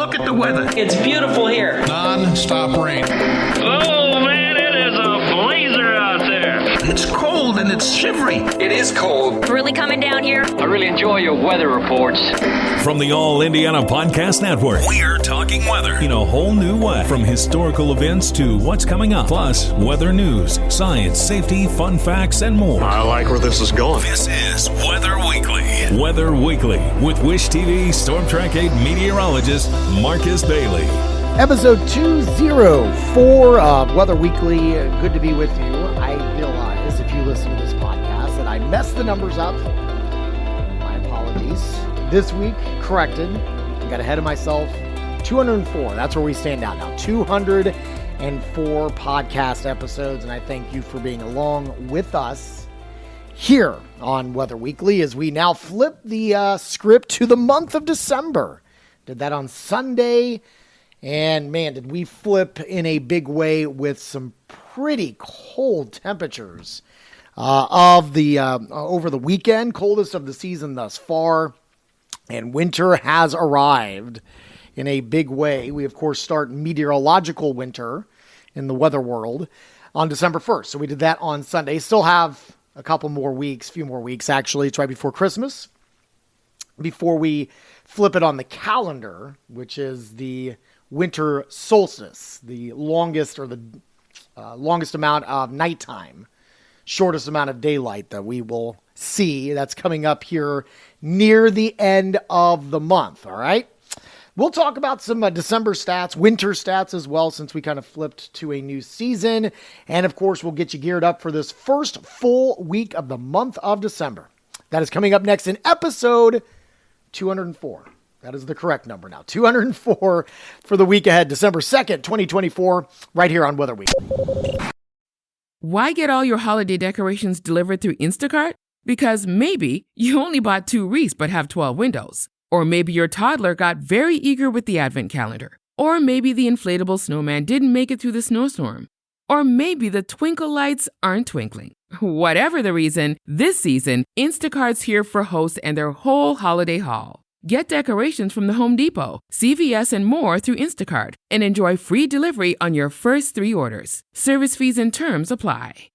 Look at the weather. It's beautiful here. Non-stop rain. Oh, man, it is a blazer out there. It's cold and it's shivery. It is cold. Really coming down here. I really enjoy your weather reports. From the All Indiana Podcast Network, we're talking weather in a whole new way. From historical events to what's coming up, plus weather news, science, safety, fun facts, and more. I like where this is going. This is Weather Weekly. Weather Weekly with Wish TV Storm Track 8 meteorologist Marcus Bailey. Episode 204 of Weather Weekly. Good to be with you. I realize if you listen to this podcast that I messed the numbers up. My apologies. This week, corrected. I got ahead of myself. 204. That's where we stand now. 204 podcast episodes, and I thank you for being along with us here on Weather Weekly as we now flip the script to the month of December. Did that on Sunday, and man, did we flip in a big way with some pretty cold temperatures over the weekend, coldest of the season thus far. And winter has arrived in a big way. We, of course, start meteorological winter in the weather world on December 1st. So we did that on Sunday. Still have a few more weeks, actually. It's right before Christmas. Before we flip it on the calendar, which is the winter solstice, the longest amount of nighttime, shortest amount of daylight that we will see. That's coming up here near the end of the month, all right? We'll talk about some December stats, winter stats as well, since we kind of flipped to a new season. And, of course, we'll get you geared up for this first full week of the month of December. That is coming up next in episode 204. That is the correct number now. 204 for the week ahead, December 2nd, 2024, right here on Weather Week. Why get all your holiday decorations delivered through Instacart? Because maybe you only bought 2 wreaths but have 12 windows. Or maybe your toddler got very eager with the advent calendar. Or maybe the inflatable snowman didn't make it through the snowstorm. Or maybe the twinkle lights aren't twinkling. Whatever the reason, this season, Instacart's here for hosts and their whole holiday haul. Get decorations from the Home Depot, CVS, and more through Instacart and enjoy free delivery on your first 3 orders. Service fees and terms apply.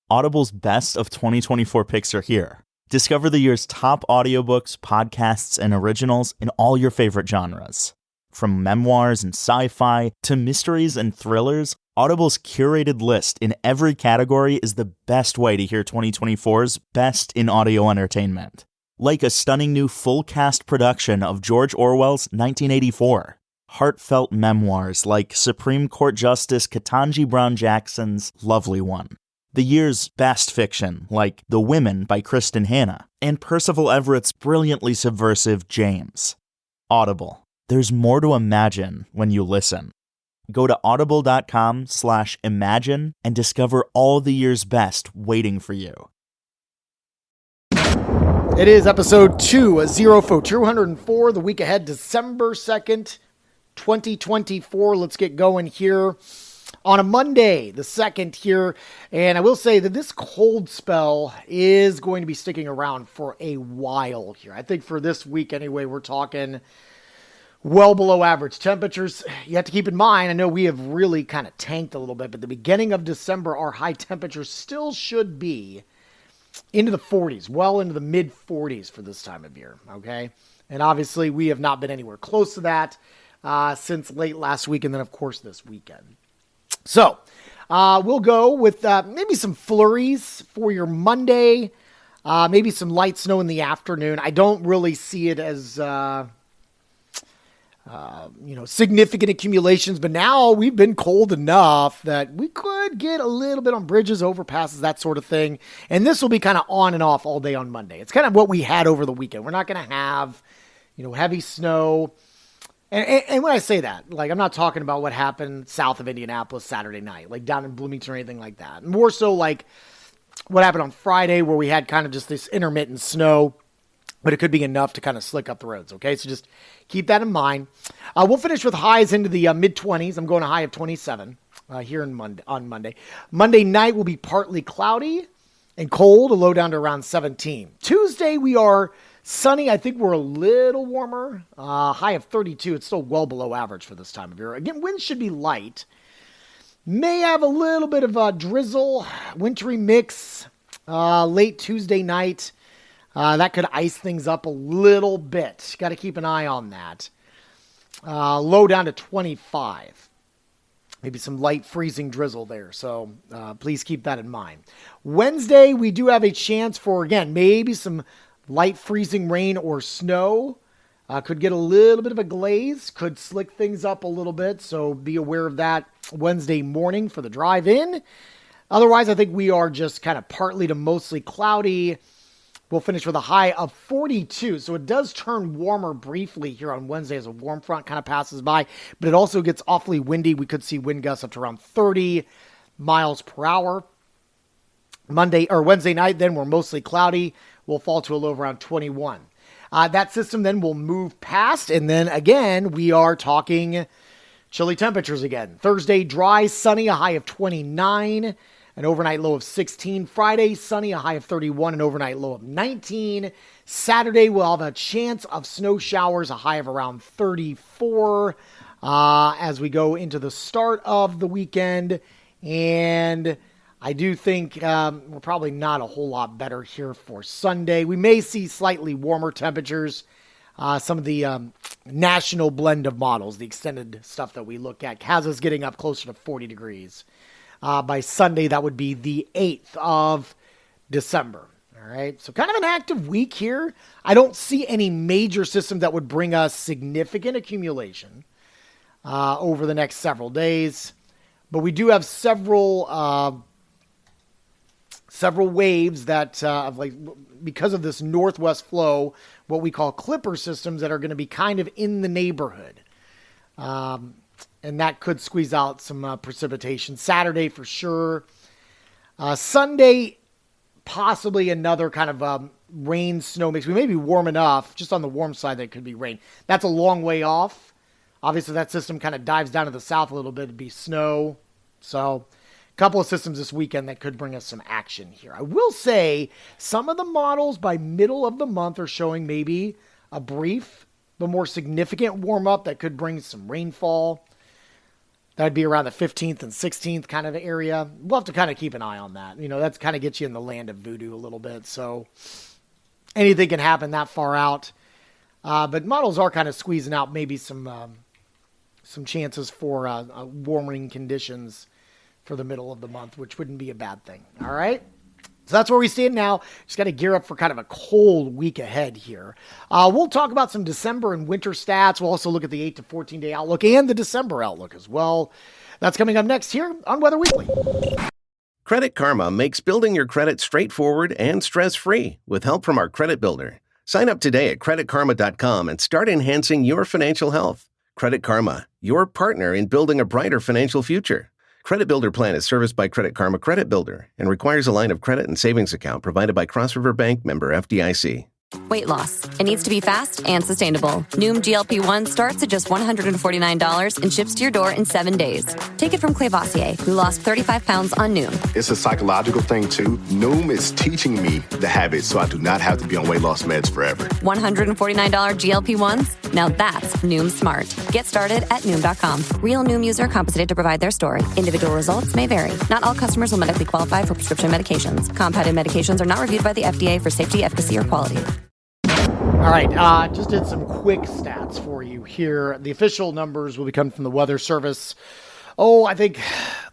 Audible's Best of 2024 picks are here. Discover the year's top audiobooks, podcasts, and originals in all your favorite genres. From memoirs and sci-fi to mysteries and thrillers, Audible's curated list in every category is the best way to hear 2024's best in audio entertainment. Like a stunning new full-cast production of George Orwell's 1984. Heartfelt memoirs like Supreme Court Justice Ketanji Brown Jackson's Lovely One. The year's best fiction, like The Women by Kristen Hanna, and Percival Everett's brilliantly subversive James. Audible. There's more to imagine when you listen. Go to audible.com/imagine and discover all the year's best waiting for you. It is episode 204, the week ahead, December 2nd, 2024. Let's get going here on a Monday, the 2nd here. And I will say that this cold spell is going to be sticking around for a while here. I think for this week anyway, we're talking well below average temperatures. You have to keep in mind, I know we have really kind of tanked a little bit, but the beginning of December, our high temperatures still should be into the 40s, well into the mid 40s for this time of year, okay? And obviously we have not been anywhere close to that since late last week, and then of course this weekend. So we'll go with maybe some flurries for your Monday, maybe some light snow in the afternoon. I don't really see it as significant accumulations, but now we've been cold enough that we could get a little bit on bridges, overpasses, that sort of thing. And this will be kind of on and off all day on Monday. It's kind of what we had over the weekend. We're not going to have, heavy snow. And when I say that, like, I'm not talking about what happened south of Indianapolis Saturday night, like down in Bloomington or anything like that. More so like what happened on Friday where we had kind of just this intermittent snow, but it could be enough to kind of slick up the roads, okay? So just keep that in mind. We'll finish with highs into the mid-20s. I'm going a high of 27 here on Monday. Monday night will be partly cloudy and cold, a low down to around 17. Tuesday, we are Sunny, I think we're a little warmer. High of 32. It's still well below average for this time of year. Again, winds should be light. May have a little bit of a drizzle, wintry mix late Tuesday night. That could ice things up a little bit. Got to keep an eye on that. Low down to 25. Maybe some light freezing drizzle there. So please keep that in mind. Wednesday, we do have a chance for, again, maybe some light freezing rain or snow. Could get a little bit of a glaze. Could slick things up a little bit. So be aware of that Wednesday morning for the drive in. Otherwise, I think we are just kind of partly to mostly cloudy. We'll finish with a high of 42. So it does turn warmer briefly here on Wednesday as a warm front kind of passes by. But it also gets awfully windy. We could see wind gusts up to around 30 miles per hour. Wednesday night, then we're mostly cloudy. We'll fall to a low of around 21. That system then will move past. And then again, we are talking chilly temperatures again. Thursday, dry, sunny, a high of 29. An overnight low of 16. Friday, sunny, a high of 31, an overnight low of 19. Saturday, we'll have a chance of snow showers, a high of around 34 as we go into the start of the weekend. And I do think we're probably not a whole lot better here for Sunday. We may see slightly warmer temperatures. Some of the national blend of models, the extended stuff that we look at, has us getting up closer to 40 degrees. By Sunday, that would be the 8th of December. All right, so kind of an active week here. I don't see any major system that would bring us significant accumulation over the next several days. But we do have several waves that, because of this northwest flow, what we call clipper systems that are going to be kind of in the neighborhood. And that could squeeze out some precipitation. Saturday for sure. Sunday, possibly another kind of rain, snow mix. We may be warm enough, just on the warm side, that it could be rain. That's a long way off. Obviously, that system kind of dives down to the south a little bit. It'd be snow. So a couple of systems this weekend that could bring us some action here. I will say some of the models by middle of the month are showing maybe a brief, but more significant warm-up that could bring some rainfall. That would be around the 15th and 16th kind of area. We'll have to kind of keep an eye on that. You know, that's kind of gets you in the land of voodoo a little bit. So anything can happen that far out. But models are kind of squeezing out maybe some chances for warming conditions for the middle of the month, which wouldn't be a bad thing. All right. So that's where we stand now. Just got to gear up for kind of a cold week ahead here. We'll talk about some December and winter stats. We'll also look at the 8 to 14 day outlook and the December outlook as well. That's coming up next here on Weather Weekly. Credit Karma makes building your credit straightforward and stress-free with help from our credit builder. Sign up today at creditkarma.com and start enhancing your financial health. Credit Karma, your partner in building a brighter financial future. Credit Builder plan is serviced by Credit Karma Credit Builder and requires a line of credit and savings account provided by Cross River Bank, member FDIC. Weight loss. It needs to be fast and sustainable. Noom GLP-1 starts at just $149 and ships to your door in 7 days. Take it from Clay Bossier, who lost 35 pounds on Noom. It's a psychological thing, too. Noom is teaching me the habit so I do not have to be on weight loss meds forever. $149 GLP-1s? Now that's Noom smart. Get started at Noom.com. Real Noom user compensated to provide their story. Individual results may vary. Not all customers will medically qualify for prescription medications. Compounded medications are not reviewed by the FDA for safety, efficacy, or quality. All right, just did some quick stats for you here. The official numbers will be coming from the Weather Service. I think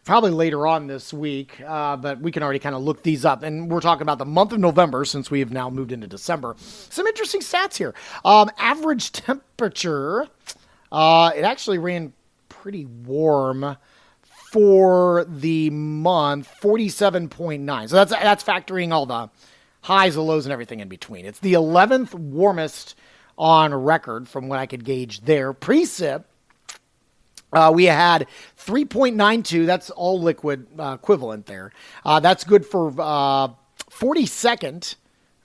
probably later on this week, but we can already kind of look these up. And we're talking about the month of November since we have now moved into December. Some interesting stats here. Average temperature, it actually ran pretty warm for the month, 47.9. So that's factoring all the highs, the lows, and everything in between. It's the 11th warmest on record from what I could gauge there. Precip, we had 3.92. That's all liquid equivalent there. That's good for 42nd.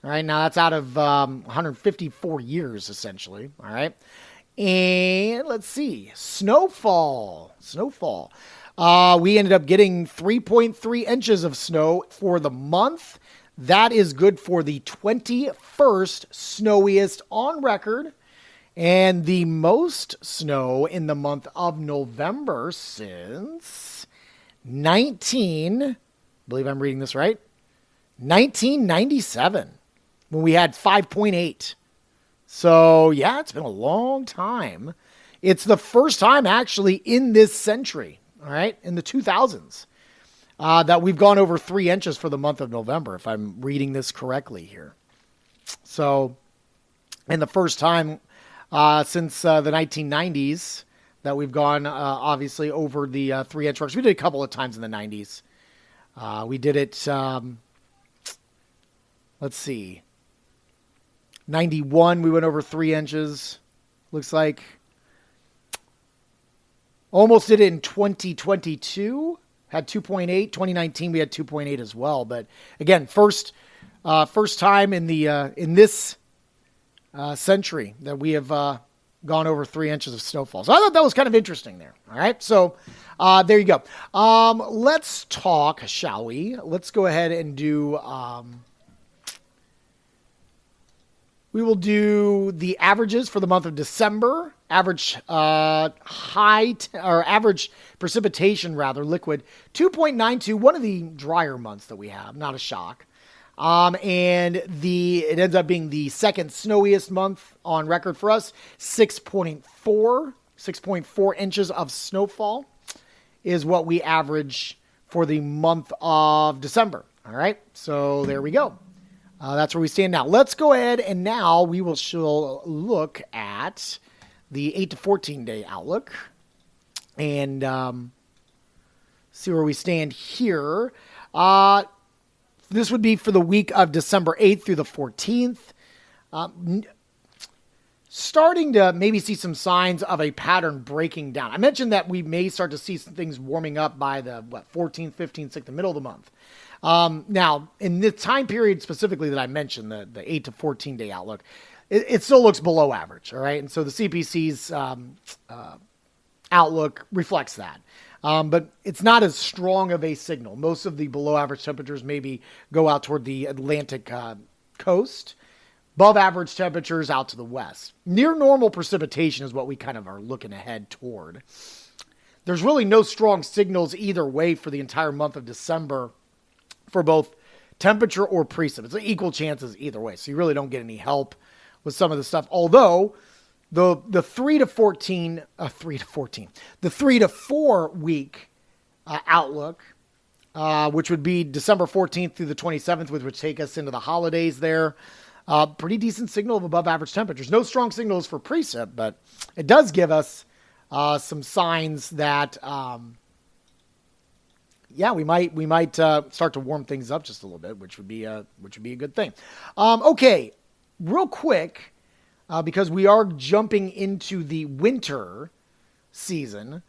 All right, now that's out of 154 years, essentially. All right. And let's see. Snowfall. We ended up getting 3.3 inches of snow for the month. That is good for the 21st snowiest on record and the most snow in the month of November since I believe I'm reading this right, 1997, when we had 5.8. So, yeah, it's been a long time. It's the first time actually in this century, all right, in the 2000s, that we've gone over 3 inches for the month of November, if I'm reading this correctly here. So, and the first time since the 1990s that we've gone, obviously, over the 3-inch marks. We did a couple of times in the 90s. We did it, let's see, 91, we went over 3 inches, looks like. Almost did it in 2022, had 2.8. 2019, we had 2.8 as well. But again, first time in this century that we have gone over 3 inches of snowfall. So I thought that was kind of interesting there. All right, so there you go. Let's talk, shall we? Let's go ahead and do. We will do the averages for the month of December. Average average precipitation, liquid 2.92. One of the drier months that we have, not a shock. And it ends up being the second snowiest month on record for us. 6.4 inches of snowfall is what we average for the month of December. All right, so there we go. That's where we stand now. Let's go ahead and now we will look at the 8 to 14 day outlook and see where we stand here. This would be for the week of December 8th through the 14th. Starting to maybe see some signs of a pattern breaking down. I mentioned that we may start to see some things warming up by the 14th, 15th, 16th, the middle of the month. Now, in the time period specifically that I mentioned, the 8 to 14 day outlook, it still looks below average, all right? And so the CPC's outlook reflects that. But it's not as strong of a signal. Most of the below average temperatures maybe go out toward the Atlantic coast. Above average temperatures out to the west. Near normal precipitation is what we kind of are looking ahead toward. There's really no strong signals either way for the entire month of December for both temperature or precip. It's equal chances either way. So you really don't get any help with some of the stuff. Although the 3 to 4 week outlook, which would be December 14th through the 27th, which would take us into the holidays there. Pretty decent signal of above average temperatures. No strong signals for precip, but it does give us some signs that, we might start to warm things up just a little bit, which would be a good thing. Okay, real quick, because we are jumping into the winter season.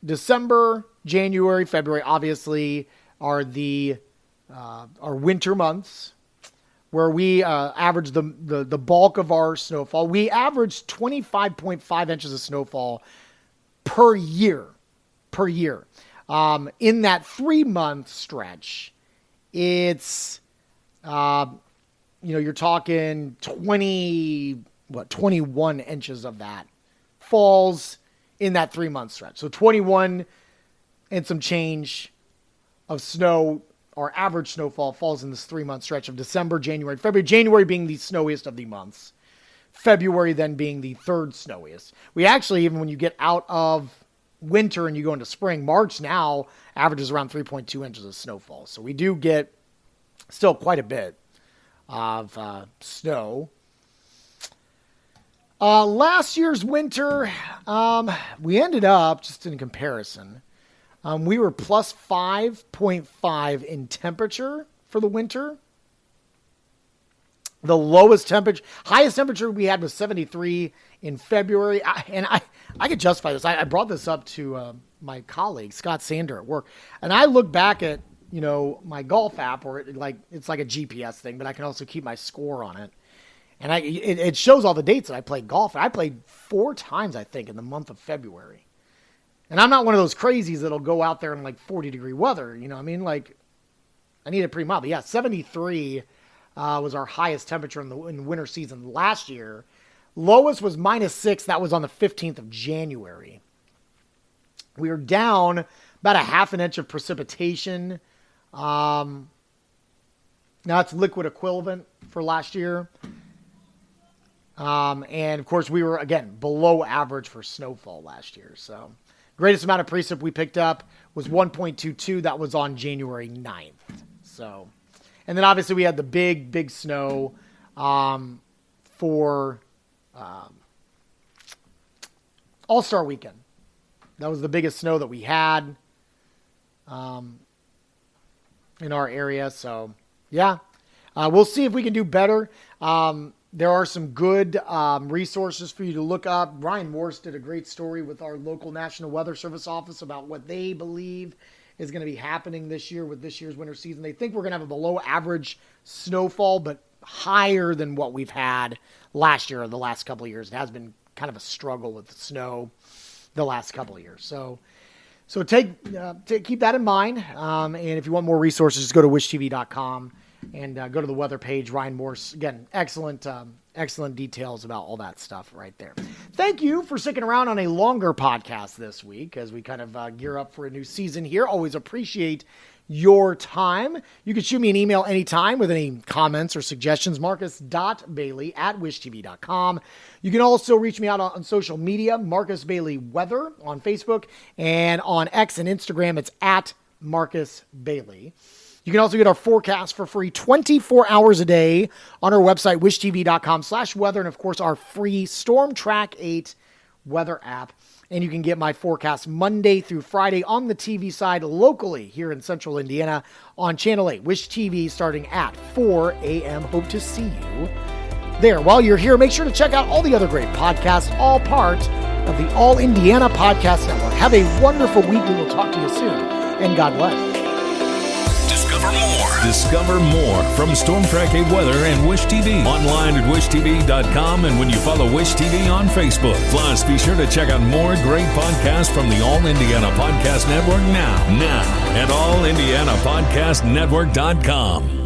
December, January, February, obviously are our winter months, where we average the bulk of our snowfall. We average 25.5 inches of snowfall per year. In that 3-month stretch, it's, you're talking 21 inches of that falls in that 3-month stretch. So 21 and some change of snow. Our average snowfall falls in this 3-month stretch of December, January, February. January being the snowiest of the months. February then being the third snowiest. We actually, even when you get out of winter and you go into spring, March now averages around 3.2 inches of snowfall. So we do get still quite a bit of snow. Last year's winter, we ended up, just in comparison, we were plus 5.5 in temperature for the winter. The highest temperature we had was 73 in February. I could justify this. I brought this up to my colleague, Scott Sander at work. And I look back at, my golf app, or it's like a GPS thing, but I can also keep my score on it. And it shows all the dates that I played golf. I played 4 times, I think, in the month of February. And I'm not one of those crazies that'll go out there in 40-degree weather. You know what I mean? I need it pretty mild. But yeah, 73 was our highest temperature in winter season last year. Lowest was -6. That was on the 15th of January. We were down about a half an inch of precipitation. Now it's liquid equivalent for last year. And of course we were, again, below average for snowfall last year. So greatest amount of precip we picked up was 1.22. That was on January 9th. So, and then obviously we had the big snow, for, All-Star Weekend. That was the biggest snow that we had, in our area. So yeah, we'll see if we can do better. There are some good resources for you to look up. Ryan Morse did a great story with our local National Weather Service office about what they believe is going to be happening this year with this year's winter season. They think we're going to have a below average snowfall, but higher than what we've had last year or the last couple of years. It has been kind of a struggle with the snow the last couple of years. So keep that in mind. And if you want more resources, just go to wishtv.com. And go to the weather page. Ryan Morse, again, excellent details about all that stuff right there. Thank you for sticking around on a longer podcast this week as we kind of gear up for a new season here. Always appreciate your time. You can shoot me an email anytime with any comments or suggestions, marcus.bailey@wishtv.com. You can also reach me out on social media, Marcus Bailey Weather on Facebook, and on X and Instagram, it's @MarcusBailey. You can also get our forecast for free 24 hours a day on our website, wishtv.com/weather. And of course, our free Storm Track 8 weather app. And you can get my forecast Monday through Friday on the TV side locally here in Central Indiana on Channel 8, Wish TV, starting at 4 a.m. Hope to see you there. While you're here, make sure to check out all the other great podcasts, all part of the All Indiana Podcast Network. Have a wonderful week. We will talk to you soon. And God bless. Discover more from Storm Track 8 Weather and Wish TV. Online at wishtv.com and when you follow Wish TV on Facebook. Plus, be sure to check out more great podcasts from the All Indiana Podcast Network now at allindianapodcastnetwork.com.